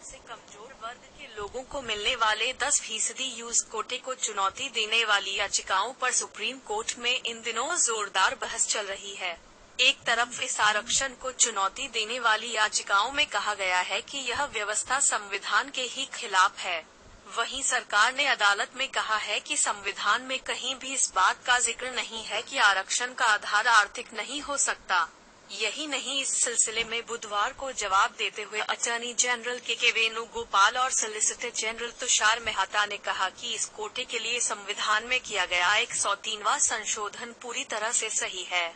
से कमजोर वर्ग के लोगों को मिलने वाले 10% यूज कोटे को चुनौती देने वाली याचिकाओं पर सुप्रीम कोर्ट में इन दिनों जोरदार बहस चल रही है। एक तरफ इस आरक्षण को चुनौती देने वाली याचिकाओं में कहा गया है कि यह व्यवस्था संविधान के ही खिलाफ है। वहीं सरकार ने अदालत में कहा है कि संविधान में कहीं भी इस बात का जिक्र नहीं है कि आरक्षण का आधार आर्थिक नहीं हो सकता। यही नहीं, इस सिलसिले में बुधवार को जवाब देते हुए अटॉर्नी जनरल के वेणुगोपाल और सॉलिसिटर जनरल तुषार मेहता ने कहा कि इस कोटे के लिए संविधान में किया गया 103वां संशोधन पूरी तरह से सही है।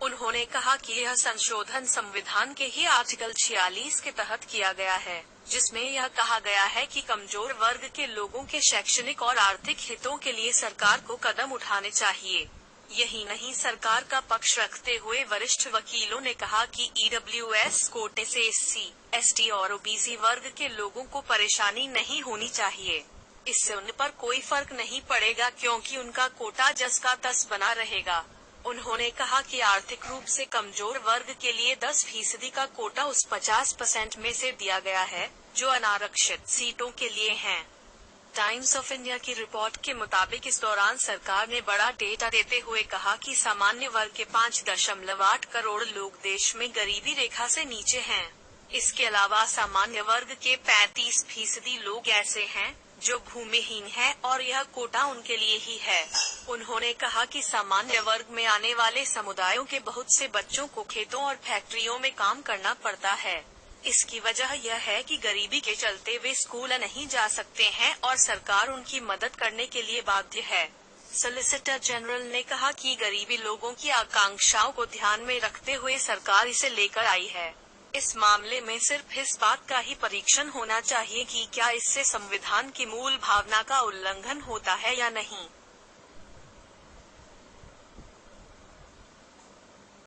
उन्होंने कहा कि यह संशोधन संविधान के ही आर्टिकल 46 के तहत किया गया है, जिसमें यह कहा गया है कि कमजोर वर्ग के लोगों के शैक्षणिक और आर्थिक हितों के लिए सरकार को कदम उठाने चाहिए। यही नहीं, सरकार का पक्ष रखते हुए वरिष्ठ वकीलों ने कहा कि ईडब्ल्यूएस कोटे से एससी, एसटी और ओबीसी वर्ग के लोगों को परेशानी नहीं होनी चाहिए। इससे उन पर कोई फर्क नहीं पड़ेगा क्योंकि उनका कोटा जस का तस बना रहेगा। उन्होंने कहा कि आर्थिक रूप से कमजोर वर्ग के लिए 10% का कोटा उस 50% में से दिया गया है जो अनारक्षित सीटों के लिए हैं। टाइम्स ऑफ इंडिया की रिपोर्ट के मुताबिक इस दौरान सरकार ने बड़ा डेटा देते हुए कहा कि सामान्य वर्ग के 5.8 करोड़ लोग देश में गरीबी रेखा से नीचे हैं। इसके अलावा सामान्य वर्ग के 35% लोग ऐसे हैं जो भूमिहीन हैं और यह कोटा उनके लिए ही है। उन्होंने कहा कि सामान्य वर्ग में आने वाले समुदायों के बहुत से बच्चों को खेतों और फैक्ट्रियों में काम करना पड़ता है। इसकी वजह यह है कि गरीबी के चलते वे स्कूल नहीं जा सकते हैं और सरकार उनकी मदद करने के लिए बाध्य है। सॉलिसिटर जनरल ने कहा कि गरीबी लोगों की आकांक्षाओं को ध्यान में रखते हुए सरकार इसे लेकर आई है। इस मामले में सिर्फ इस बात का ही परीक्षण होना चाहिए कि क्या इससे संविधान की मूल भावना का उल्लंघन होता है या नहीं।